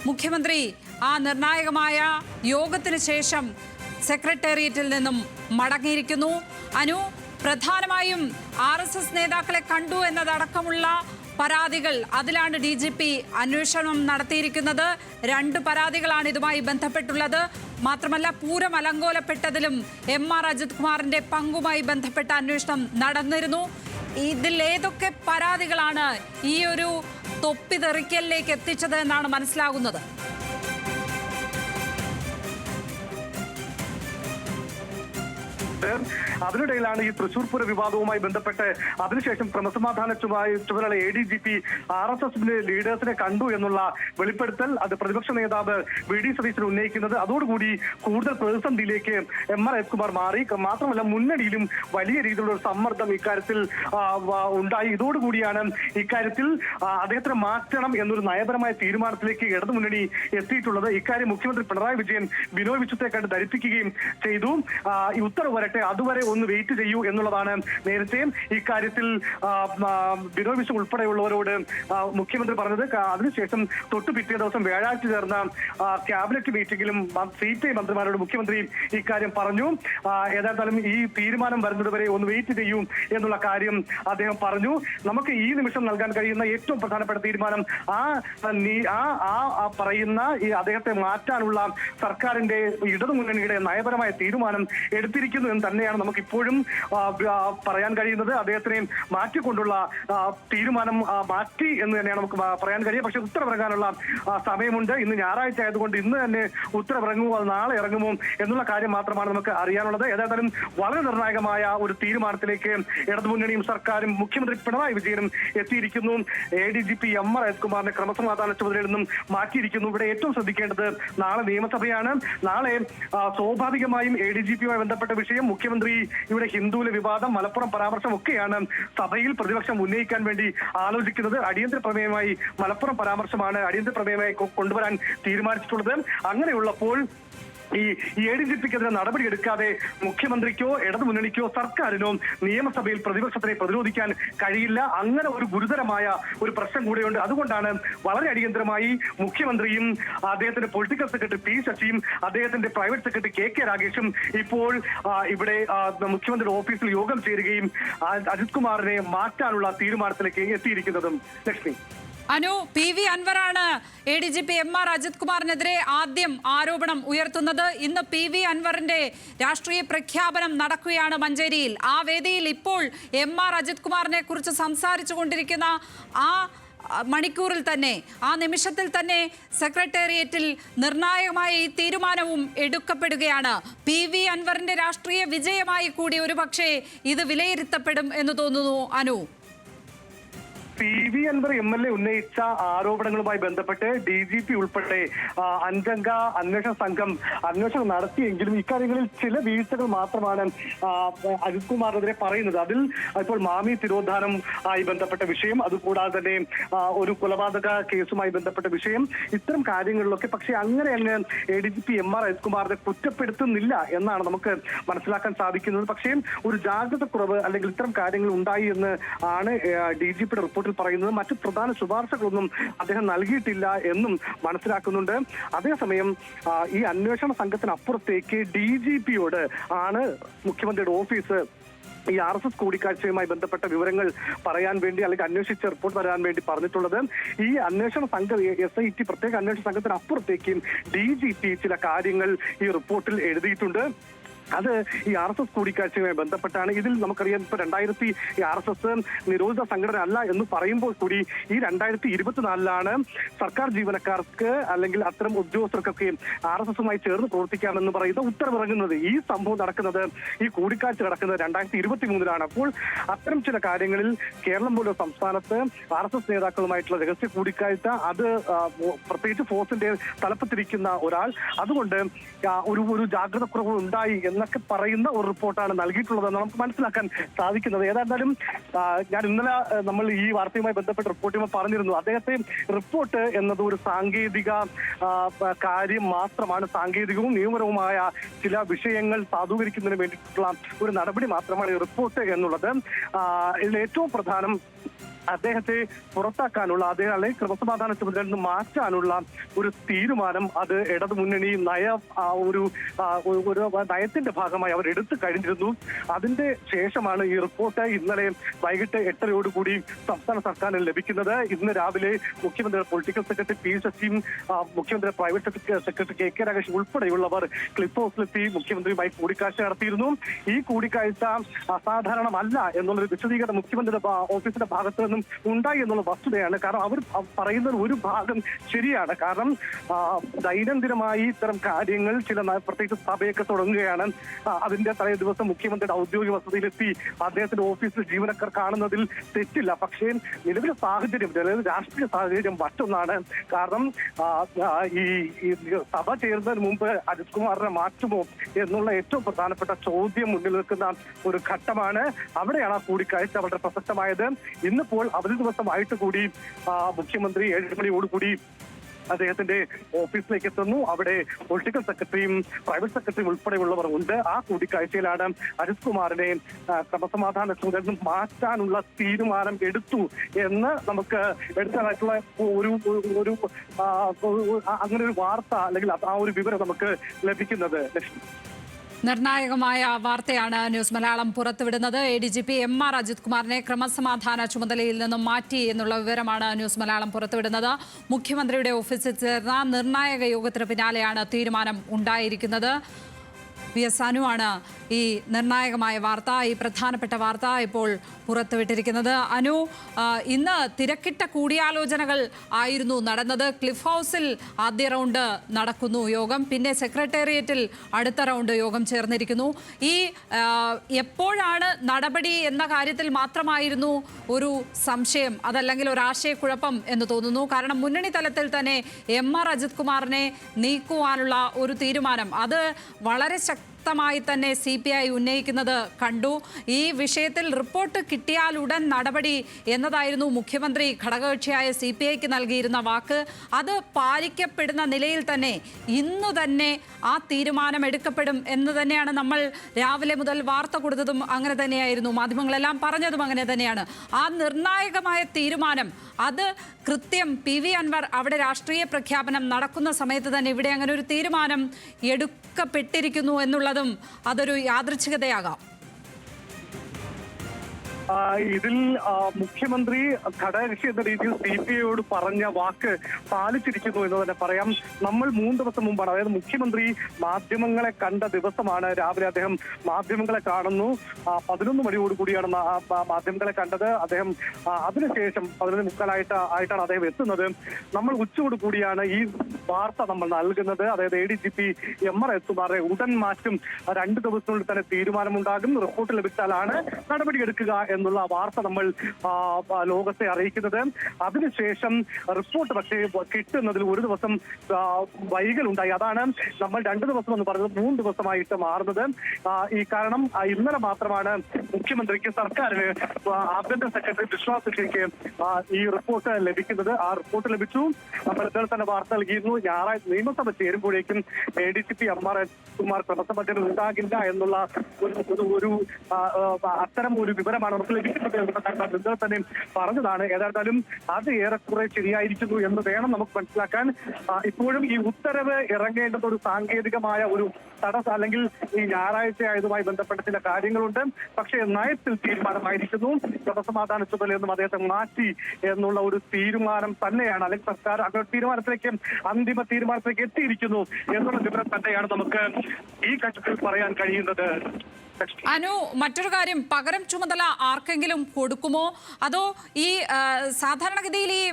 മുഖ്യമന്ത്രി ആ നിർണായകമായ യോഗത്തിന് ശേഷം സെക്രട്ടേറിയറ്റിൽ നിന്നും മടങ്ങിയിരിക്കുന്നു. അനു, പ്രധാനമായും RSS നേതാക്കളെ കണ്ടു എന്നതടക്കമുള്ള പരാതികൾ, അതിലാണ് DGP അന്വേഷണം നടത്തിയിരിക്കുന്നത്. 2 പരാതികളാണ് ഇതുമായി ബന്ധപ്പെട്ടുള്ളത്. മാത്രമല്ല, പൂരം അലങ്കോലപ്പെട്ടതിലും MR അജിത് കുമാറിന്റെ പങ്കുമായി ബന്ധപ്പെട്ട അന്വേഷണം നടന്നിരുന്നു. ഇതിൽ ഏതൊക്കെ പരാതികളാണ് ഈ ഒരു തൊപ്പിതെറിക്കലിലേക്ക് എത്തിച്ചത് എന്നാണ് മനസ്സിലാകുന്നത്? അതിനിടയിലാണ് ഈ തൃശൂർ പൂര വിവാദവുമായി ബന്ധപ്പെട്ട് അതിനുശേഷം ക്രമസമാധാന ചുമതല ADGP RSS ലീഡേഴ്സിനെ കണ്ടു എന്നുള്ള വെളിപ്പെടുത്തൽ അത് പ്രതിപക്ഷ നേതാവ് VD സതീശൻ ഉന്നയിക്കുന്നത്. അതോടുകൂടി കൂടുതൽ പ്രതിസന്ധിയിലേക്ക് MR അജിത് കുമാർ മാറി. മാത്രമല്ല, മുന്നണിയിലും വലിയ രീതിയിലുള്ള ഒരു സമ്മർദ്ദം ഇക്കാര്യത്തിൽ ഉണ്ടായി. ഇതോടുകൂടിയാണ് ഇക്കാര്യത്തിൽ അദ്ദേഹത്തിന് മാറ്റണം എന്നൊരു നയപരമായ തീരുമാനത്തിലേക്ക് ഇടതുമുന്നണി എത്തിയിട്ടുള്ളത്. ഇക്കാര്യം മുഖ്യമന്ത്രി പിണറായി വിജയൻ ബിനോയ് വിശ്വത്തെ കണ്ട് ധരിപ്പിക്കുകയും ചെയ്തു. ഈ ഉത്തരവ് വരട്ടെ, അതുവരെ ഒന്ന് വെയിറ്റ് ചെയ്യൂ എന്നുള്ളതാണ് നേരത്തെ ഇക്കാര്യത്തിൽ ബിനോയ് വിശ്വം ഉൾപ്പെടെയുള്ളവരോട് മുഖ്യമന്ത്രി പറഞ്ഞത്. അതിനുശേഷം തൊട്ടു പിറ്റേ ദിവസം വ്യാഴാഴ്ച ചേർന്ന ക്യാബിനറ്റ് മീറ്റിംഗിലും CPI മന്ത്രിമാരോട് മുഖ്യമന്ത്രി ഇക്കാര്യം പറഞ്ഞു. ഏതായാലും ഈ തീരുമാനം വരുന്നത് വരെ ഒന്ന് വെയിറ്റ് ചെയ്യൂ എന്നുള്ള കാര്യം അദ്ദേഹം പറഞ്ഞു. നമുക്ക് ഈ നിമിഷം നൽകാൻ കഴിയുന്ന ഏറ്റവും പ്രധാനപ്പെട്ട തീരുമാനം പറയുന്ന ഈ അദ്ദേഹത്തെ മാറ്റാനുള്ള സർക്കാരിന്റെ ഇടതുമുന്നണിയുടെ നയപരമായ തീരുമാനം എടുത്തിരിക്കുന്നു എന്ന് തന്നെയാണ് നമുക്ക് ഇപ്പോഴും പറയാൻ കഴിയുന്നത്. അദ്ദേഹത്തിനെ മാറ്റിക്കൊണ്ടുള്ള തീരുമാനം മാറ്റി എന്ന് തന്നെയാണ് നമുക്ക് പറയാൻ കഴിയുക. പക്ഷെ ഉത്തരവിറങ്ങാനുള്ള സമയമുണ്ട്. ഇന്ന് ഞായറാഴ്ച ആയതുകൊണ്ട് ഇന്ന് തന്നെ ഉത്തരവിറങ്ങുമോ അത് നാളെ ഇറങ്ങുമോ എന്നുള്ള കാര്യം മാത്രമാണ് നമുക്ക് അറിയാനുള്ളത്. ഏതായാലും വളരെ നിർണായകമായ ഒരു തീരുമാനത്തിലേക്ക് ഇടതുമുന്നണിയും സർക്കാരും മുഖ്യമന്ത്രി പിണറായി വിജയനും എത്തിയിരിക്കുന്നു. ADGP MR അജിത് കുമാറിനെ ക്രമസമാധാന ചുമതലയിൽ നിന്നും മാറ്റിയിരിക്കുന്നു. ഇവിടെ ഏറ്റവും ശ്രദ്ധിക്കേണ്ടത് നാളെ നിയമസഭയാണ്. നാളെ സ്വാഭാവികമായും ADGPയുമായി ബന്ധപ്പെട്ട വിഷയം, മുഖ്യമന്ത്രി ഇവിടെ ഹിന്ദുവിലെ വിവാദം, മലപ്പുറം പരാമർശം ഒക്കെയാണ് സഭയിൽ പ്രതിപക്ഷം ഉന്നയിക്കാൻ വേണ്ടി ആലോചിക്കുന്നത്. അടിയന്തര പ്രമേയമായി മലപ്പുറം പരാമർശമാണ് അടിയന്തര പ്രമേയമായി കൊണ്ടുവരാൻ തീരുമാനിച്ചിട്ടുള്ളത്. അങ്ങനെയുള്ളപ്പോൾ ഈ ADGPക്കെതിരെ നടപടിയെടുക്കാതെ മുഖ്യമന്ത്രിക്കോ ഇടതുമുന്നണിക്കോ സർക്കാരിനോ നിയമസഭയിൽ പ്രതിപക്ഷത്തിനെ പ്രതിരോധിക്കാൻ കഴിയില്ല. അങ്ങനെ ഒരു ഗുരുതരമായ ഒരു പ്രശ്നം കൂടെയുണ്ട്. അതുകൊണ്ടാണ് വളരെ അടിയന്തരമായി മുഖ്യമന്ത്രിയും അദ്ദേഹത്തിന്റെ പൊളിറ്റിക്കൽ സെക്രട്ടറി P ശശിയും അദ്ദേഹത്തിന്റെ പ്രൈവറ്റ് സെക്രട്ടറി KK രാഗേഷും ഇപ്പോൾ ഇവിടെ മുഖ്യമന്ത്രിയുടെ ഓഫീസിൽ യോഗം ചേരുകയും അജിത് കുമാറിനെ മാറ്റാനുള്ള തീരുമാനത്തിലേക്ക് എത്തിയിരിക്കുന്നതും. Lakshmi, Anu, PV അൻവറാണ് ADGP MR Ajith കുമാറിനെതിരെ ആദ്യം ആരോപണം ഉയർത്തുന്നത്. ഇന്ന് PV അൻവറിന്റെ രാഷ്ട്രീയ പ്രഖ്യാപനം നടക്കുകയാണ് മഞ്ചേരിയിൽ. ആ വേദിയിൽ ഇപ്പോൾ MR അജിത് കുമാറിനെ കുറിച്ച് സംസാരിച്ചു കൊണ്ടിരിക്കുന്ന ആ മണിക്കൂറിൽ തന്നെ, ആ നിമിഷത്തിൽ തന്നെ സെക്രട്ടേറിയറ്റിൽ നിർണായകമായ ഈ തീരുമാനവും എടുക്കപ്പെടുകയാണ്. PV അൻവറിന്റെ രാഷ്ട്രീയ വിജയമായി കൂടി ഒരുപക്ഷെ ഇത് വിലയിരുത്തപ്പെടും എന്ന് തോന്നുന്നു. അനു, PV അൻവർ MLA ഉന്നയിച്ച ആരോപണങ്ങളുമായി ബന്ധപ്പെട്ട് DGP ഉൾപ്പെടെ 5-അംഗ അന്വേഷണ സംഘം അന്വേഷണം നടത്തിയെങ്കിലും ഇക്കാര്യങ്ങളിൽ ചില വീഴ്ചകൾ മാത്രമാണ് അജിത് കുമാറിനെതിരെ പറയുന്നത്. അതിൽ ഇപ്പോൾ മാമി തിരോധാനം ആയി ബന്ധപ്പെട്ട വിഷയം, അതുകൂടാതെ തന്നെ ഒരു കൊലപാതക കേസുമായി ബന്ധപ്പെട്ട വിഷയം, ഇത്തരം കാര്യങ്ങളിലൊക്കെ പക്ഷേ അങ്ങനെ അങ്ങ് ADGP MR അജിത് കുമാറിനെ കുറ്റപ്പെടുത്തുന്നില്ല എന്നാണ് നമുക്ക് മനസ്സിലാക്കാൻ സാധിക്കുന്നത്. പക്ഷേ ഒരു ജാഗ്രത കുറവ് അല്ലെങ്കിൽ ഇത്തരം കാര്യങ്ങൾ ഉണ്ടായി എന്ന് ആണ് DGPയുടെ റിപ്പോർട്ട് പറയുന്നത്. മറ്റു പ്രധാന ശുപാർശകളൊന്നും അദ്ദേഹം നൽകിയിട്ടില്ല എന്നും മനസ്സിലാക്കുന്നുണ്ട്. അതേസമയം ഈ അന്വേഷണ സംഘത്തിനപ്പുറത്തേക്ക് DGPയോട് ആണ് മുഖ്യമന്ത്രിയുടെ ഓഫീസ് ഈ RSS കൂടിക്കാഴ്ചയുമായി ബന്ധപ്പെട്ട വിവരങ്ങൾ പറയാൻ വേണ്ടി അല്ലെങ്കിൽ അന്വേഷിച്ച റിപ്പോർട്ട് തരാൻ വേണ്ടി പറഞ്ഞിട്ടുള്ളത്. ഈ അന്വേഷണ സംഘം SIT പ്രത്യേക അന്വേഷണ സംഘത്തിനപ്പുറത്തേക്കും DGP ചില കാര്യങ്ങൾ ഈ റിപ്പോർട്ടിൽ എഴുതിയിട്ടുണ്ട്. അത് ഈ RSS കൂടിക്കാഴ്ചയുമായി ബന്ധപ്പെട്ടാണ്. ഇതിൽ നമുക്കറിയാം ഇപ്പൊ RSS നിരോധിത സംഘടന അല്ല എന്ന് പറയുമ്പോൾ കൂടി ഈ 2024 സർക്കാർ ജീവനക്കാർക്ക് അല്ലെങ്കിൽ അത്തരം ഉദ്യോഗസ്ഥർക്കൊക്കെ RSSുമായി ചേർന്ന് പ്രവർത്തിക്കാമെന്ന് പറയുന്ന ഉത്തരവിറങ്ങുന്നത്. ഈ സംഭവം നടക്കുന്നത്, ഈ കൂടിക്കാഴ്ച നടക്കുന്നത് 2023 അപ്പോൾ അത്തരം ചില കാര്യങ്ങളിൽ കേരളം പോലെ സംസ്ഥാനത്ത് RSS നേതാക്കളുമായിട്ടുള്ള രഹസ്യ കൂടിക്കാഴ്ച, അത് പ്രത്യേകിച്ച് ഫോഴ്സിന്റെ തലപ്പത്തിരിക്കുന്ന ഒരാൾ, അതുകൊണ്ട് ഒരു ജാഗ്രത കുറവ് ഉണ്ടായി എന്നൊക്കെ പറയുന്ന ഒരു റിപ്പോർട്ടാണ് നൽകിയിട്ടുള്ളതെന്ന് നമുക്ക് മനസ്സിലാക്കാൻ സാധിക്കുന്നത്. ഏതായാലും ഞാൻ ഇന്നലെ നമ്മൾ ഈ വാർത്തയുമായി ബന്ധപ്പെട്ട റിപ്പോർട്ടുമായി പറഞ്ഞിരുന്നു, അദ്ദേഹത്തെ റിപ്പോർട്ട് എന്നത് ഒരു സാങ്കേതിക കാര്യം മാത്രമാണ്, സാങ്കേതികവും നിയമപരവുമായ ചില വിഷയങ്ങൾ സാധൂകരിക്കുന്നതിന് വേണ്ടിയിട്ടുള്ള ഒരു നടപടി മാത്രമാണ് ഈ റിപ്പോർട്ട് എന്നുള്ളത്. ഇതിൽ ഏറ്റവും പ്രധാനം അദ്ദേഹത്തെ പുറത്താക്കാനുള്ള അദ്ദേഹം അല്ലെങ്കിൽ ക്രമസമാധാന ചുമതലയിൽ നിന്ന് മാറ്റാനുള്ള ഒരു തീരുമാനം അത് ഇടതുമുന്നണി ഒരു നയത്തിന്റെ ഭാഗമായി അവർ എടുത്തു കഴിഞ്ഞിരുന്നു. അതിന്റെ ശേഷമാണ് ഈ റിപ്പോർട്ട് ഇന്നലെ വൈകിട്ട് 8:30 സംസ്ഥാന സർക്കാരിന് ലഭിക്കുന്നത്. ഇന്ന് രാവിലെ മുഖ്യമന്ത്രിയുടെ പൊളിറ്റിക്കൽ സെക്രട്ടറി പി ശശിയും മുഖ്യമന്ത്രി പ്രൈവറ്റ് സെക്രട്ടറി കെ രാഗേഷ് ഉൾപ്പെടെയുള്ളവർ ക്ലിഫ് ഹൗസിലെത്തി മുഖ്യമന്ത്രിയുമായി കൂടിക്കാഴ്ച നടത്തിയിരുന്നു. ഈ കൂടിക്കാഴ്ച അസാധാരണമല്ല എന്നുള്ളൊരു വിശദീകരണം മുഖ്യമന്ത്രിയുടെ ഓഫീസിന്റെ ഭാഗത്ത് നിന്നും ഉണ്ടായി എന്നുള്ള വസ്തുതയാണ്. കാരണം അവർ പറയുന്നത് ഒരു ഭാഗം ശരിയാണ്. കാരണം ദൈനംദിനമായി ഇത്തരം കാര്യങ്ങൾ ചില പ്രത്യേകിച്ച് സഭയൊക്കെ തുടങ്ങുകയാണ്. അതിന്റെ തലേ ദിവസം മുഖ്യമന്ത്രിയുടെ ഔദ്യോഗിക വസതിയിലെത്തി അദ്ദേഹത്തിന്റെ ഓഫീസിൽ ജീവനക്കാർ കാണുന്നതിൽ തെറ്റില്ല. പക്ഷേ നിലവിലെ സാഹചര്യം രാഷ്ട്രീയ സാഹചര്യം മറ്റൊന്നാണ്. കാരണം ഈ സഭ ചേരുന്നതിന് മുമ്പ് അജിത് കുമാറിനെ മാറ്റുമോ എന്നുള്ള ഏറ്റവും പ്രധാനപ്പെട്ട ചോദ്യം മുന്നിൽ നിൽക്കുന്ന ഒരു ഘട്ടമാണ്. അവിടെയാണ് ആ കൂടിക്കാഴ്ച വളരെ പ്രസക്തമായത്. ഇന്നിപ്പോൾ അവധി ദിവസമായിട്ട് കൂടി മുഖ്യമന്ത്രി 7 മണിയോടുകൂടി അദ്ദേഹത്തിന്റെ ഓഫീസിലേക്ക് എത്തുന്നു. അവിടെ പൊളിറ്റിക്കൽ സെക്രട്ടറിയും പ്രൈവറ്റ് സെക്രട്ടറിയും ഉൾപ്പെടെയുള്ളവർ ഉണ്ട്. ആ കൂടിക്കാഴ്ചയിലാണ് അജിത് കുമാറിനെ ക്രമസമാധാന ചുമതലയിൽ നിന്ന് മാറ്റാനുള്ള തീരുമാനം എടുത്തു എന്ന് നമുക്ക് എടുക്കാനായിട്ടുള്ള അങ്ങനെ ഒരു വാർത്ത അല്ലെങ്കിൽ ആ ഒരു വിവരം നമുക്ക് ലഭിക്കുന്നത്. ലക്ഷ്മി, നിർണായകമായ വാർത്തയാണ് ന്യൂസ് മലയാളം പുറത്തുവിടുന്നത്. ADGP MR അജിത് കുമാറിനെ ക്രമസമാധാന ചുമതലയിൽ നിന്നും മാറ്റി എന്നുള്ള വിവരമാണ് ന്യൂസ് മലയാളം പുറത്തുവിടുന്നത്. മുഖ്യമന്ത്രിയുടെ ഓഫീസിൽ ചേർന്ന നിർണായക യോഗത്തിന് പിന്നാലെയാണ് തീരുമാനം ഉണ്ടായിരിക്കുന്നത്. PS അനുവാണ് ഈ നിർണായകമായ വാർത്ത, ഈ പ്രധാനപ്പെട്ട വാർത്ത ഇപ്പോൾ പുറത്തുവിട്ടിരിക്കുന്നത്. അനു, ഇന്ന് തിരക്കിട്ട കൂടിയാലോചനകൾ ആയിരുന്നു നടന്നത്. ക്ലിഫ് ഹൗസിൽ ആദ്യ റൗണ്ട് നടക്കുന്നു യോഗം, പിന്നെ സെക്രട്ടേറിയറ്റിൽ അടുത്ത റൗണ്ട് യോഗം ചേർന്നിരിക്കുന്നു. ഈ എപ്പോഴാണ് നടപടി എന്ന കാര്യത്തിൽ മാത്രമായിരുന്നു ഒരു സംശയം, അതല്ലെങ്കിൽ ഒരു ആശയക്കുഴപ്പം എന്ന് തോന്നുന്നു. കാരണം മുന്നണി തലത്തിൽ തന്നെ MR അജിത് കുമാറിനെ നീക്കുവാനുള്ള ഒരു തീരുമാനം അത് വളരെ ശക്തമായി തന്നെ CPI ഉന്നയിക്കുന്നത് കണ്ടു. ഈ വിഷയത്തിൽ റിപ്പോർട്ട് കിട്ടിയാൽ ഉടൻ നടപടി എന്നതായിരുന്നു മുഖ്യമന്ത്രി ഘടകകക്ഷിയായ CPIക്ക് നൽകിയിരുന്ന വാക്ക്. അത് പാലിക്കപ്പെടുന്ന നിലയിൽ തന്നെ ഇന്നു തന്നെ ആ തീരുമാനം എടുക്കപ്പെടും എന്ന് തന്നെയാണ് നമ്മൾ രാവിലെ മുതൽ വാർത്ത കൊടുത്തതും അങ്ങനെ തന്നെയായിരുന്നു, മാധ്യമങ്ങളെല്ലാം പറഞ്ഞതും അങ്ങനെ തന്നെയാണ്. ആ നിർണായകമായ തീരുമാനം അത് കൃത്യം PV അൻവർ അവിടെ രാഷ്ട്രീയ പ്രഖ്യാപനം നടക്കുന്ന സമയത്ത് തന്നെ ഇവിടെ അങ്ങനെ ഒരു തീരുമാനം എടുക്കപ്പെട്ടിരിക്കുന്നു എന്നുള്ളതും അതൊരു യാദൃച്ഛികതയാകാം. ഇതിൽ മുഖ്യമന്ത്രി ഘടകകക്ഷി എന്ന രീതിയിൽ CPIയോട് പറഞ്ഞ വാക്ക് പാലിച്ചിരിക്കുന്നു എന്ന് തന്നെ പറയാം. നമ്മൾ 3 ദിവസം മുമ്പാണ്, അതായത് മുഖ്യമന്ത്രി മാധ്യമങ്ങളെ കണ്ട ദിവസമാണ് രാവിലെ അദ്ദേഹം മാധ്യമങ്ങളെ കാണുന്നു. 11 മണിയോടുകൂടിയാണ് മാധ്യമങ്ങളെ കണ്ടത്. അദ്ദേഹം അതിനുശേഷം 11:45 ആയിട്ടാണ് അദ്ദേഹം എത്തുന്നത്. നമ്മൾ ഉച്ചയോടുകൂടിയാണ് ഈ വാർത്ത നമ്മൾ നൽകുന്നത്. അതായത് ADGP MR അജിത് കുമാറിനെ ഉടൻ മാറ്റും, 2 ദിവസത്തിനുള്ളിൽ തന്നെ തീരുമാനമുണ്ടാകും, റിപ്പോർട്ട് ലഭിച്ചാലാണ് നടപടിയെടുക്കുക എന്നുള്ള വാർത്ത നമ്മൾ ലോകത്തെ അറിയിക്കുന്നത്. അതിനുശേഷം റിപ്പോർട്ട് പക്ഷേ കിട്ടുന്നതിൽ 1 ദിവസം വൈകലുണ്ടായി. അതാണ് നമ്മൾ 2 ദിവസം എന്ന് പറയുന്നത് 3 ദിവസമായിട്ട് മാറുന്നത്. ഈ കാരണം ഇന്നലെ മാത്രമാണ് മുഖ്യമന്ത്രിക്ക് സർക്കാരിന് ആഭ്യന്തര സെക്രട്ടറി വിശ്വാസത്തിലേക്ക് ഈ റിപ്പോർട്ട് ലഭിക്കുന്നത്. ആ റിപ്പോർട്ട് ലഭിച്ചു. നമ്മൾ ഇന്നലെ തന്നെ വാർത്ത നൽകിയിരുന്നു. ഞായറാഴ്ച നിയമസഭ ചേരുമ്പോഴേക്കും ADGP MR കുമാർ ക്രമസമാധാനം ഉണ്ടാകില്ല എന്നുള്ള ഒരു അത്തരം ഒരു വിവരമാണ് നമുക്ക് ലഭിക്കുന്നത് എന്ന് ഇന്നലെ തന്നെ പറഞ്ഞതാണ്. ഏതായാലും അത് ഏറെക്കുറെ ശരിയായിരിക്കുന്നു എന്ന് വേണം നമുക്ക് മനസ്സിലാക്കാൻ. ഇപ്പോഴും ഈ ഉത്തരവ് ഇറങ്ങേണ്ടത് ഒരു സാങ്കേതികമായ ഒരു തടസ്സം അല്ലെങ്കിൽ ഈ ഞായറാഴ്ച ആയതുമായി ബന്ധപ്പെട്ട ചില കാര്യങ്ങളുണ്ട്. പക്ഷേ നയത്തിൽ തീരുമാനമായിരിക്കുന്നു. ക്രമസമാധാന ചുമതലയിൽ നിന്നും അദ്ദേഹത്തെ മാറ്റി എന്നുള്ള ഒരു തീരുമാനം തന്നെയാണ്, അല്ലെങ്കിൽ സർക്കാർ തീരുമാനത്തിലേക്ക് അന്തിമ തീരുമാനത്തിലേക്ക് എത്തിയിരിക്കുന്നു എന്നുള്ള വിവരം തന്നെയാണ് നമുക്ക് ഈ ഘട്ടത്തിൽ പറയാൻ കഴിയുന്നത്. അനു, മറ്റൊരു കാര്യം, പകരം ചുമതല ആർക്കെങ്കിലും കൊടുക്കുമോ അതോ ഈ സാധാരണഗതിയിൽ ഈ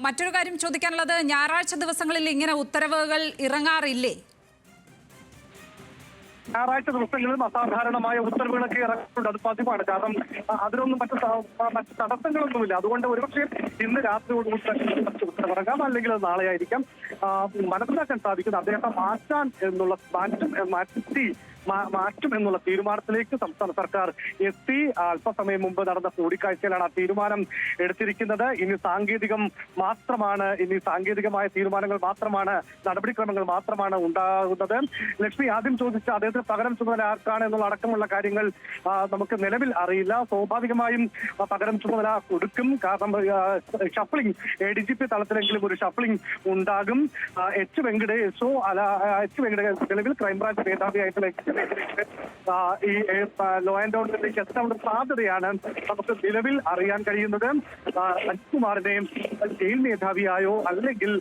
മറ്റൊരു കാര്യം ചോദിക്കാനുള്ളത്, ഞായറാഴ്ച ദിവസങ്ങളിൽ ഇങ്ങനെ ഉത്തരവുകൾ ഇറങ്ങാറില്ലേ? ഞായറാഴ്ച ദിവസങ്ങളിലും അസാധാരണമായ ഉത്തരവുകളൊക്കെ ഇറങ്ങിയിട്ടുണ്ട്. അത് പതിവാണ്. കാരണം അതിനൊന്നും മറ്റു തടസ്സങ്ങളൊന്നുമില്ല. അതുകൊണ്ട് ഒരുപക്ഷെ ഇന്ന് രാത്രിയോടുകൂടി ഉത്തരവിറങ്ങാം, അല്ലെങ്കിൽ അത് നാളെ ആയിരിക്കാം. മനസ്സിലാക്കാൻ സാധിക്കുന്നത് അദ്ദേഹത്തെ മാറ്റാൻ എന്നുള്ള മാറ്റി മാറ്റും എന്നുള്ള തീരുമാനത്തിലേക്ക് സംസ്ഥാന സർക്കാർ എത്തി. അല്പസമയം മുമ്പ് നടന്ന കൂടിക്കാഴ്ചയിലാണ് ആ തീരുമാനം എടുത്തിരിക്കുന്നത്. ഇനി സാങ്കേതികമായ തീരുമാനങ്ങൾ മാത്രമാണ്, നടപടിക്രമങ്ങൾ മാത്രമാണ് ഉണ്ടാകുന്നത്. ലക്ഷ്മി ആദ്യം ചോദിച്ച അദ്ദേഹത്തിന് പകരം ചുമതല ആർക്കാണ് എന്നുള്ള അടക്കമുള്ള കാര്യങ്ങൾ നമുക്ക് നിലവിൽ അറിയില്ല. സ്വാഭാവികമായും പകരം ചുമതല കൊടുക്കും. കാരണം ഷഫ്ലിംഗ് ADGP തലത്തിലെങ്കിലും ഒരു ഷഫ്ലിംഗ് ഉണ്ടാകും. എച്ച് വെങ്കടേഷോ നിലവിൽ ക്രൈംബ്രാഞ്ച് മേധാവിയായിട്ടുള്ള ഈ ലോ ആൻഡ് ഓർഡറിലേക്ക് എത്താനുള്ള സാധ്യതയാണ് നമുക്ക് നിലവിൽ അറിയാൻ കഴിയുന്നത്. അജിത്കുമാറിനെയും ജയിൽ മേധാവിയായോ അല്ലെങ്കിൽ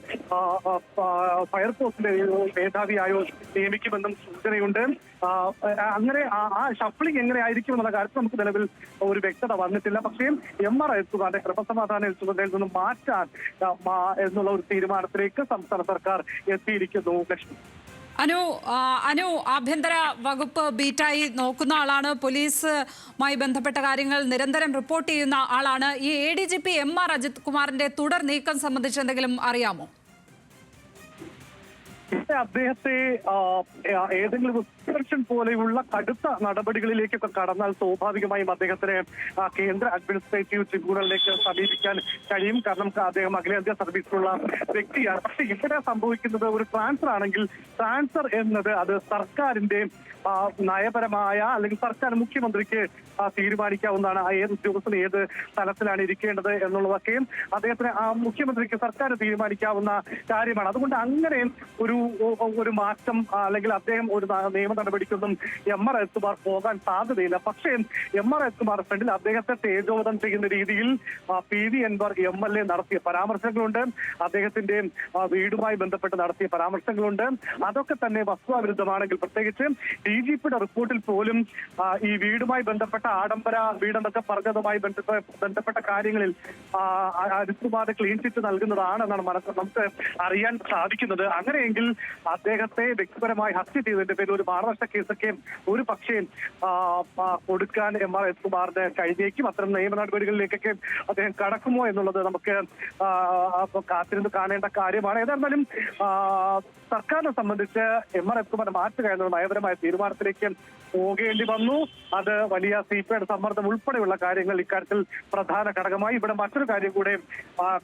ഫയർഫോഴ്സിന്റെ മേധാവിയായോ നിയമിക്കുമെന്നും സൂചനയുണ്ട്. അങ്ങനെ ആ ഷഫ്ലിംഗ് എങ്ങനെ ആയിരിക്കും എന്നുള്ള കാര്യത്തിൽ നമുക്ക് നിലവിൽ ഒരു വ്യക്തത വന്നിട്ടില്ല. പക്ഷേ MR അജിത്കുമാറിന്റെ ക്രമസമാധാന ചുമതലയിൽ നിന്നും മാറ്റാൻ എന്നുള്ള ഒരു തീരുമാനത്തിലേക്ക് സംസ്ഥാന സർക്കാർ എത്തിയിരിക്കുന്നു. ലക്ഷ്മി. അനു ആഭ്യന്തര വകുപ്പ് ബീറ്റായി നോക്കുന്ന ആളാണ്, പോലീസുമായി ബന്ധപ്പെട്ട കാര്യങ്ങൾ നിരന്തരം റിപ്പോർട്ട് ചെയ്യുന്ന ആളാണ്. ഈ ADGP MR അജിത്കുമാറിന്റെ തുടർ നീക്കം സംബന്ധിച്ച് എന്തെങ്കിലും അറിയാമോ? അദ്ദേഹത്തെ ഏതെങ്കിലും സസ്പെൻഷൻ പോലെയുള്ള കടുത്ത നടപടികളിലേക്കൊക്കെ കടന്നാൽ സ്വാഭാവികമായും അദ്ദേഹത്തിന് കേന്ദ്ര അഡ്മിനിസ്ട്രേറ്റീവ് ട്രിബ്യൂണലിലേക്ക് സമീപിക്കാൻ കഴിയും. കാരണം അദ്ദേഹം അഖിലേന്ത്യാ സർവീസിലുള്ള വ്യക്തിയാണ്. പക്ഷെ ഇവിടെ സംഭവിക്കുന്നത് ഒരു ട്രാൻസ്ഫർ ആണെങ്കിൽ ട്രാൻസ്ഫർ എന്നത് അത് സർക്കാരിന്റെ നയപരമായ അല്ലെങ്കിൽ സർക്കാർ മുഖ്യമന്ത്രിക്ക് തീരുമാനിക്കാവുന്നതാണ്. ഏത് ഉദ്യോഗസ്ഥന് ഏത് തലത്തിലാണ് ഇരിക്കേണ്ടത് എന്നുള്ളതൊക്കെയും അദ്ദേഹത്തിന് മുഖ്യമന്ത്രിക്ക് സർക്കാർ തീരുമാനിക്കാവുന്ന കാര്യമാണ്. അതുകൊണ്ട് അങ്ങനെ ഒരു മാറ്റം അല്ലെങ്കിൽ അദ്ദേഹം ഒരു നിയമ നടപടിക്കൊന്നും MR അജിത്കുമാർ പോകാൻ സാധ്യതയില്ല. പക്ഷേ MR അജിത്കുമാർ ഫ്രണ്ടിൽ അദ്ദേഹത്തെ തേജോവധം ചെയ്യുന്ന രീതിയിൽ PV അൻവർ MLA നടത്തിയ പരാമർശങ്ങളുണ്ട്. അദ്ദേഹത്തിന്റെ വീടുമായി ബന്ധപ്പെട്ട് നടത്തിയ പരാമർശങ്ങളുണ്ട്. അതൊക്കെ തന്നെ വസ്തുതാവിരുദ്ധമാണെങ്കിൽ, പ്രത്യേകിച്ച് DGPയുടെ റിപ്പോർട്ടിൽ പോലും ഈ വീടുമായി ബന്ധപ്പെട്ട ആഡംബര വീടെന്നൊക്കെ പറഞ്ഞതുമായി ബന്ധപ്പെട്ട കാര്യങ്ങളിൽ അജിത്കുമാർ ക്ലീൻ ചിറ്റ് നൽകുന്നതാണെന്നാണ് നമുക്ക് അറിയാൻ സാധിക്കുന്നത്. അങ്ങനെയെങ്കിൽ അദ്ദേഹത്തെ വ്യക്തിപരമായി ഹത്യ ചെയ്തതിന്റെ പേരിൽ ഒരു മാനനഷ്ട കേസൊക്കെ ഒരു പക്ഷേ കൊടുക്കാൻ MR അജിത്കുമാറിന് കഴിഞ്ഞേക്കും. അത്തരം നിയമ നടപടികളിലേക്കൊക്കെ അദ്ദേഹം കടക്കുമോ എന്നുള്ളത് നമുക്ക് കാത്തിരുന്ന് കാണേണ്ട കാര്യമാണ്. ഏതായിരുന്നാലും സർക്കാരിനെ സംബന്ധിച്ച് MR അജിത്കുമാർ മാറ്റുക എന്നുള്ള നയപരമായ തീരുമാനത്തിലേക്ക് പോകേണ്ടി വന്നു. അത് വലിയ CPIയുടെ സമ്മർദ്ദം ഉൾപ്പെടെയുള്ള കാര്യങ്ങൾ ഇക്കാര്യത്തിൽ പ്രധാന ഘടകമായി. ഇവിടെ മറ്റൊരു കാര്യം കൂടെ,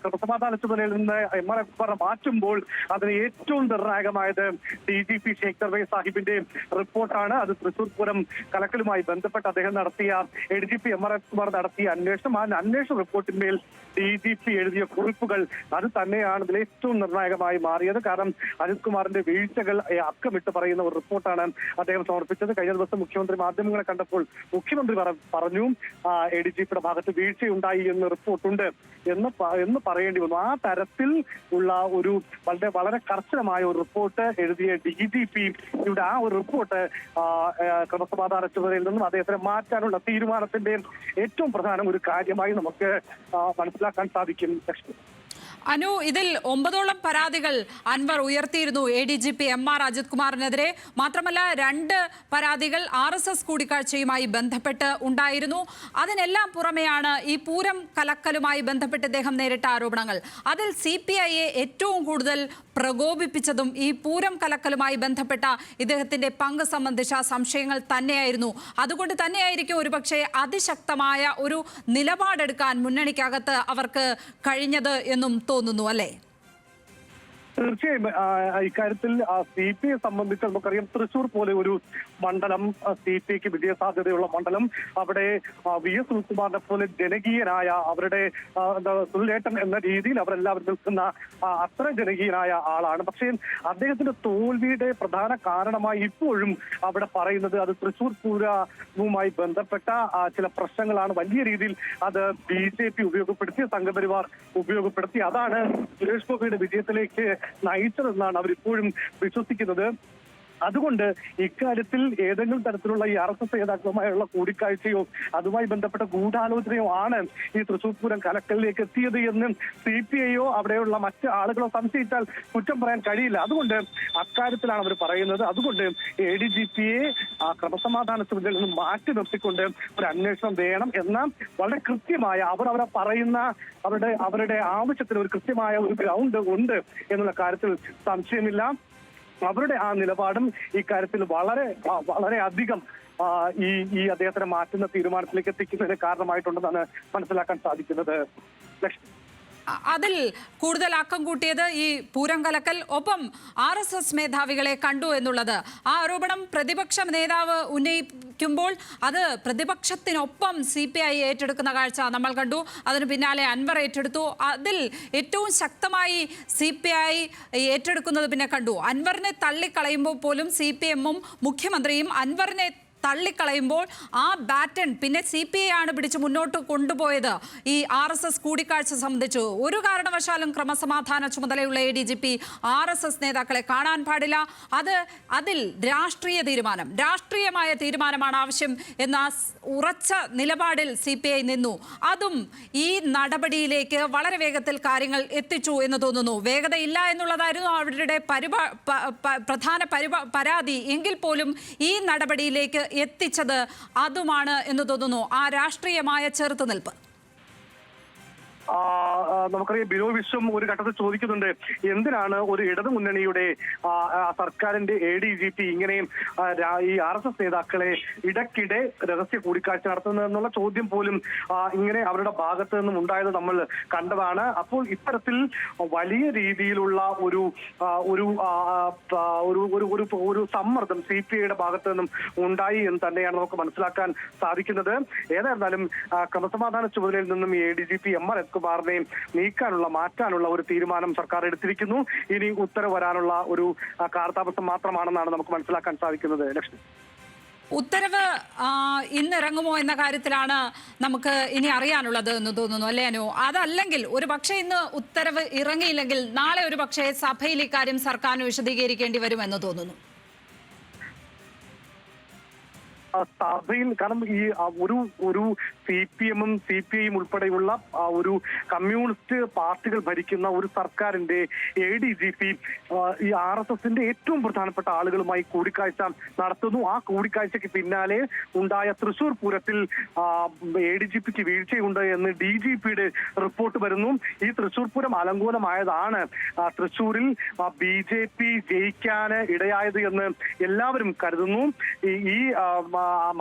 ക്രമസമാധാന ചുമതലയിൽ നിന്ന് MR അജിത്കുമാറിനെ മാറ്റുമ്പോൾ അതിന് ഏറ്റവും നിർണായകമായത് DGP ഷേഖ് ദർവേസ് സാഹിബിന്റെ റിപ്പോർട്ടാണ്. അത് തൃശൂർ പൂരം കലക്കലുമായി ബന്ധപ്പെട്ട് അദ്ദേഹം നടത്തിയ ADGP MR അജിത്കുമാർ നടത്തിയ അന്വേഷണം, ആ അന്വേഷണ റിപ്പോർട്ടിന്മേൽ DGP എഴുതിയ കുറിപ്പുകൾ അത് തന്നെയാണ് ഇതിൽ ഏറ്റവും നിർണായകമായി മാറിയത്. കാരണം അജിത്കുമാറിന്റെ വീഴ്ചകൾ അക്കമിട്ട് പറയുന്ന ഒരു റിപ്പോർട്ടാണ് അദ്ദേഹം സമർപ്പിച്ചത്. കഴിഞ്ഞ ദിവസം മുഖ്യമന്ത്രി മാധ്യമങ്ങളെ കണ്ടപ്പോൾ മുഖ്യമന്ത്രി പറഞ്ഞു ADGPയുടെ ഭാഗത്ത് വീഴ്ചയുണ്ടായി എന്ന് റിപ്പോർട്ടുണ്ട് എന്ന് പറയേണ്ടി വന്നു. ആ തരത്തിൽ ഉള്ള ഒരു വളരെ കർശനമായ ഒരു റിപ്പോർട്ട് എഴുതിയ DGPയുടെ ആ ഒരു റിപ്പോർട്ട് ക്രമസമാധാന ചുമതലയിൽ നിന്നും അദ്ദേഹത്തെ മാറ്റാനുള്ള തീരുമാനത്തിന്റെ ഏറ്റവും പ്രധാന ഒരു കാര്യമായി നമുക്ക് മനസ്സിലാക്കാൻ സാധിക്കും. ലക്ഷ്മി. അനു, ഇതിൽ 9ഓളം പരാതികൾ അൻവർ ഉയർത്തിയിരുന്നു ADGP MR അജിത്കുമാറിനെതിരെ. മാത്രമല്ല 2 പരാതികൾ RSS കൂടിക്കാഴ്ചയുമായി ബന്ധപ്പെട്ട് ഉണ്ടായിരുന്നു. അതിനെല്ലാം പുറമെയാണ് ഈ പൂരം കലക്കലുമായി ബന്ധപ്പെട്ട് ഇദ്ദേഹം നേരിട്ട ആരോപണങ്ങൾ. അതിൽ CPIയെ ഏറ്റവും കൂടുതൽ പ്രകോപിപ്പിച്ചതും ഈ പൂരം കലക്കലുമായി ബന്ധപ്പെട്ട ഇദ്ദേഹത്തിന്റെ പങ്ക് സംബന്ധിച്ച സംശയങ്ങൾ തന്നെയായിരുന്നു. അതുകൊണ്ട് തന്നെയായിരിക്കും ഒരുപക്ഷെ അതിശക്തമായ ഒരു നിലപാടെടുക്കാൻ മുന്നണിക്കകത്ത് അവർക്ക് കഴിഞ്ഞത് എന്നും തോന്നുന്നു, അല്ലേ? തീർച്ചയായും ഇക്കാര്യത്തിൽ CPIയെ സംബന്ധിച്ച് നമുക്കറിയാം, തൃശൂർ പോലെ ഒരു മണ്ഡലം CPIക്ക് വിജയസാധ്യതയുള്ള മണ്ഡലം. അവിടെ VS സുനിൽകുമാറിനെ പോലെ ജനകീയനായ, അവരുടെ സുനിലേട്ടൻ എന്ന രീതിയിൽ അവരെല്ലാവരും നിൽക്കുന്ന അത്ര ജനകീയനായ ആളാണ്. പക്ഷേ അദ്ദേഹത്തിന്റെ തോൽവിയുടെ പ്രധാന കാരണമായി ഇപ്പോഴും അവിടെ പറയുന്നത് അത് തൃശൂർ പൂരവുമായി ബന്ധപ്പെട്ട ചില പ്രശ്നങ്ങളാണ്. വലിയ രീതിയിൽ അത് BJP ഉപയോഗപ്പെടുത്തി, സംഘപരിവാർ ഉപയോഗപ്പെടുത്തി. അതാണ് സുരേഷ് ഗോപിയുടെ വിജയത്തിലേക്ക് നയിച്ചതെന്നാണ് അവരിപ്പോഴും വിശ്വസിക്കുന്നത്. അതുകൊണ്ട് ഇക്കാര്യത്തിൽ ഏതെങ്കിലും തരത്തിലുള്ള ഈ RSS നേതാക്കളുമായുള്ള കൂടിക്കാഴ്ചയോ അതുമായി ബന്ധപ്പെട്ട ഗൂഢാലോചനയോ ആണ് ഈ തൃശൂർ പൂരം കലക്കലിലേക്ക് എത്തിയത് എന്ന് CPIയോ അവിടെയുള്ള മറ്റ് ആളുകളോ സംശയിച്ചാൽ കുറ്റം പറയാൻ കഴിയില്ല. അതുകൊണ്ട് അക്കാര്യത്തിലാണ് അവർ പറയുന്നത്. അതുകൊണ്ട് ADGPയെ ക്രമസമാധാന ചുമതലയിൽ നിന്ന് മാറ്റി നിർത്തിക്കൊണ്ട് ഒരു അന്വേഷണം വേണം എന്ന വളരെ കൃത്യമായ അവരെ പറയുന്ന അവരുടെ ആവശ്യത്തിന് ഒരു കൃത്യമായ ഒരു ഗ്രൗണ്ട് ഉണ്ട് എന്നുള്ള കാര്യത്തിൽ സംശയമില്ല. അവരുടെ ആ നിലപാടും ഇക്കാര്യത്തിൽ വളരെ അധികം ഈ അദ്ദേഹത്തിനെ മാറ്റുന്ന തീരുമാനത്തിലേക്ക് എത്തിക്കുന്നതിന് കാരണമായിട്ടുണ്ടെന്നാണ് മനസ്സിലാക്കാൻ സാധിക്കുന്നത്. ലക്ഷ്മി, അതിൽ കൂടുതൽ ആക്കം കൂട്ടിയത് ഈ പൂരം കലക്കൽ, ഒപ്പം RSS മേധാവികളെ കണ്ടു എന്നുള്ളത്. ആ ആരോപണം പ്രതിപക്ഷ നേതാവ് ഉന്നയിക്കുമ്പോൾ അത് പ്രതിപക്ഷത്തിനൊപ്പം CPI ഏറ്റെടുക്കുന്ന കാഴ്ച നമ്മൾ കണ്ടു. അതിന് പിന്നാലെ അൻവർ ഏറ്റെടുത്തു. അതിൽ ഏറ്റവും ശക്തമായി CPI ഏറ്റെടുക്കുന്നത് പിന്നെ കണ്ടു. അൻവറിനെ തള്ളിക്കളയുമ്പോൾ പോലും CPM-ഉം മുഖ്യമന്ത്രിയും അൻവറിനെ തള്ളിക്കളയുമ്പോൾ ആ ബാറ്റൺ പിന്നെ CPI ആണ് പിടിച്ച് മുന്നോട്ട് കൊണ്ടുപോയത്. ഈ RSS കൂടിക്കാഴ്ച സംബന്ധിച്ചു ഒരു കാരണവശാലും ക്രമസമാധാന ചുമതലയുള്ള ADGP RSS നേതാക്കളെ കാണാൻ പാടില്ല. അതിൽ രാഷ്ട്രീയമായ തീരുമാനമാണ് ആവശ്യം എന്ന ഉറച്ച നിലപാടിൽ CPI നിന്നു. അതും ഈ നടപടിയിലേക്ക് വളരെ വേഗത്തിൽ കാര്യങ്ങൾ എത്തിച്ചു എന്ന് തോന്നുന്നു. വേഗതയില്ല എന്നുള്ളതായിരുന്നു അവരുടെ പ്രധാന പരാതി. എങ്കിൽ പോലും ഈ നടപടിയിലേക്ക് എത്തിച്ചത് അതുമാണ് എന്ന് തോന്നുന്നു, ആ രാഷ്ട്രീയമായ ചെറുത്തുനിൽപ്പ്. നമുക്കറിയാം, ബിനോ വിശ്വം ഒരു ഘട്ടത്തിൽ ചോദിക്കുന്നുണ്ട്, എന്തിനാണ് ഒരു ഇടതു മുന്നണിയുടെ സർക്കാരിന്റെ ADGP ഇങ്ങനെയും ഈ RSS നേതാക്കളെ ഇടയ്ക്കിടെ രഹസ്യ കൂടിക്കാഴ്ച നടത്തുന്നത് എന്നുള്ള ചോദ്യം പോലും ഇങ്ങനെ അവരുടെ ഭാഗത്ത് നിന്നും ഉണ്ടായത് നമ്മൾ കണ്ടതാണ്. അപ്പോൾ ഇത്തരത്തിൽ വലിയ രീതിയിലുള്ള ഒരു സമ്മർദ്ദം CPIയുടെ ഭാഗത്ത് നിന്നും ഉണ്ടായി എന്ന് തന്നെയാണ് നമുക്ക് മനസ്സിലാക്കാൻ സാധിക്കുന്നത്. ഏതായിരുന്നാലും ക്രമസമാധാന ചുമതലയിൽ നിന്നും ഈ ADGP MR കുമാറിനെ മാറ്റാനുള്ള ഒരു തീരുമാനം സർക്കാർ എടുത്തിരിക്കുന്നു. ഇനി ഉത്തരവ് വരാനുള്ള ഒരു കാലതാമസം മാത്രമാണെന്നാണ് നമുക്ക് മനസ്സിലാക്കാൻ സാധിക്കുന്നത്. ലക്ഷ്മി, ഉത്തരവ് ഇന്നിറങ്ങുമോ എന്ന കാര്യത്തിലാണ് നമുക്ക് ഇനി അറിയാനുള്ളത് എന്ന് തോന്നുന്നു, അല്ലേ അനു? അതല്ലെങ്കിൽ ഒരു പക്ഷേ ഇന്ന് ഉത്തരവ് ഇറങ്ങിയില്ലെങ്കിൽ നാളെ ഒരു പക്ഷേ സഭയിൽ ഇക്കാര്യം സർക്കാരിന് വിശദീകരിക്കേണ്ടി വരുമെന്ന് തോന്നുന്നു. സഭയിൽ, കാരണം ഈ ഒരു CPM-ഉം CPI-യും ഉൾപ്പെടെയുള്ള ഒരു കമ്മ്യൂണിസ്റ്റ് പാർട്ടികൾ ഭരിക്കുന്ന ഒരു സർക്കാരിന്റെ ADGP ഈ RSSന്റെ ഏറ്റവും പ്രധാനപ്പെട്ട ആളുകളുമായി കൂടിക്കാഴ്ച നടത്തുന്നു. ആ കൂടിക്കാഴ്ചയ്ക്ക് പിന്നാലെ ഉണ്ടായ തൃശൂർ പൂരത്തിൽ ADGPക്ക് വീഴ്ചയുണ്ട് എന്ന് DGPയുടെ റിപ്പോർട്ട് വരുന്നു. ഈ തൃശൂർ പൂരം അലങ്കോലമായതാണ് തൃശൂരിൽ BJP ജയിക്കാൻ ഇടയായത് എന്ന് എല്ലാവരും കരുതുന്നു. ഈ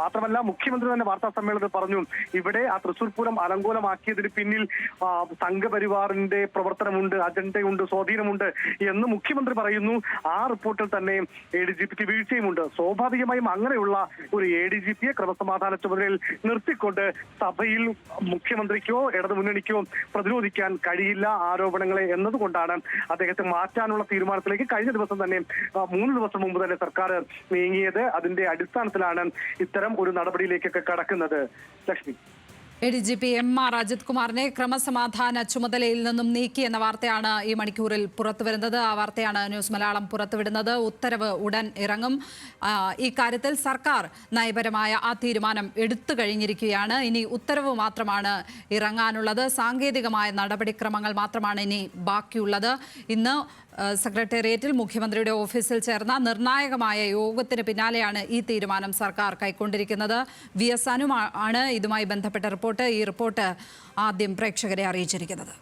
മാത്രമല്ല, മുഖ്യമന്ത്രി തന്നെ വാർത്താ സമ്മേളനത്തിൽ പറഞ്ഞു, ഇവിടെ ആ തൃശൂർ പൂരം അലങ്കോലമാക്കിയതിന് പിന്നിൽ സംഘപരിവാറിന്റെ പ്രവർത്തനമുണ്ട്, അജണ്ടയുണ്ട്, സ്വാധീനമുണ്ട് എന്ന് മുഖ്യമന്ത്രി പറയുന്നു. ആ റിപ്പോർട്ടിൽ തന്നെ ADGPക്ക് വീഴ്ചയുമുണ്ട്. സ്വാഭാവികമായും അങ്ങനെയുള്ള ഒരു ADGPയെ ക്രമസമാധാന ചുമതലയിൽ നിർത്തിക്കൊണ്ട് സഭയിൽ മുഖ്യമന്ത്രിക്കോ ഇടതു മുന്നണിക്കോ പ്രതിരോധിക്കാൻ കഴിയില്ല ആരോപണങ്ങളെ എന്നതുകൊണ്ടാണ് അദ്ദേഹത്തെ മാറ്റാനുള്ള തീരുമാനത്തിലേക്ക് കഴിഞ്ഞ ദിവസം തന്നെ 3 ദിവസം മുമ്പ് തന്നെ സർക്കാർ നീങ്ങിയത്. അതിന്റെ അടിസ്ഥാനത്തിലാണ് ഇത്തരം ഒരു നടപടിയിലേക്കൊക്കെ കടക്കുന്നത്. ലക്ഷ്മി, ADGP MR അജിത് കുമാറിനെ ക്രമസമാധാന ചുമതലയിൽ നിന്നും നീക്കി എന്ന വാർത്തയാണ് ഈ മണിക്കൂറിൽ പുറത്തുവരുന്നത്. ആ വാർത്തയാണ് ന്യൂസ് മലയാളം പുറത്തുവിടുന്നത്. ഉത്തരവ് ഉടൻ ഇറങ്ങും. ഈ കാര്യത്തിൽ സർക്കാർ നയപരമായ ആ തീരുമാനം എടുത്തു കഴിഞ്ഞിരിക്കുകയാണ്. ഇനി ഉത്തരവ് മാത്രമാണ് ഇറങ്ങാനുള്ളത്. സാങ്കേതികമായ നടപടിക്രമങ്ങൾ മാത്രമാണ് ഇനി ബാക്കിയുള്ളത്. ഇന്ന് സെക്രട്ടേറിയറ്റിൽ മുഖ്യമന്ത്രിയുടെ ഓഫീസിൽ ചേർന്ന നിർണായകമായ യോഗത്തിന് പിന്നാലെയാണ് ഈ തീരുമാനം സർക്കാർ കൈക്കൊണ്ടിരിക്കുന്നത്. VS അനു ആണ് ഇതുമായി ബന്ധപ്പെട്ട റിപ്പോർട്ട്. ഈ റിപ്പോർട്ട് ആദ്യം പ്രേക്ഷകരെ അറിയിച്ചിരിക്കുന്നത്.